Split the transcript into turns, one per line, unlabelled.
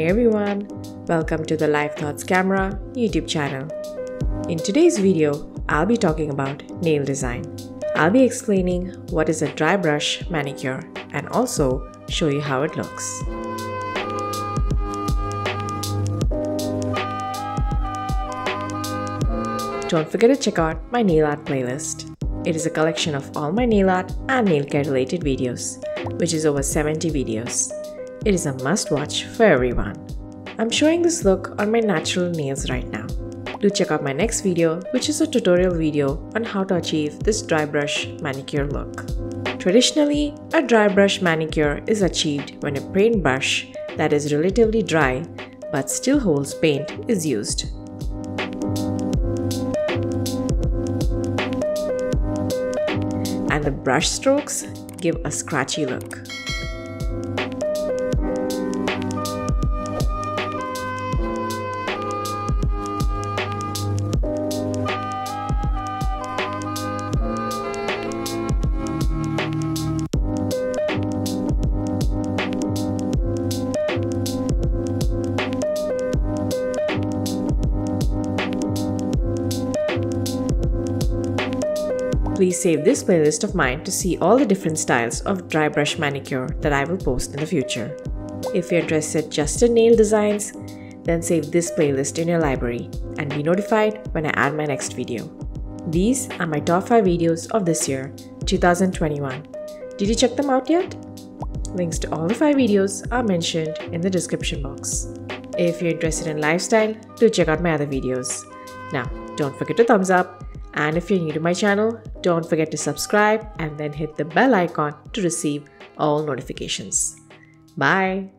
Hey everyone, welcome to the Life Thoughts Camera YouTube channel. In today's video, I'll be talking about nail design. I'll be explaining what is a dry brush manicure and also show you how it looks. Don't forget to check out my nail art playlist. It is a collection of all my nail art and nail care related videos, which is over 70 videos. It is a must watch for everyone. I'm showing this look on my natural nails right now. Do check out my next video, which is a tutorial video on how to achieve this dry brush manicure look. Traditionally, a dry brush manicure is achieved when a paint brush that is relatively dry but still holds paint is used. And the brush strokes give a scratchy look. Please save this playlist of mine to see all the different styles of dry brush manicure that I will post in the future. If you're interested just in nail designs, then save this playlist in your library and be notified when I add my next video. These are my top 5 videos of this year, 2021. Did you check them out yet? Links to all the 5 videos are mentioned in the description box. If you're interested in lifestyle, do check out my other videos. Now, don't forget to thumbs up. And if you're new to my channel, don't forget to subscribe and then hit the bell icon to receive all notifications. Bye!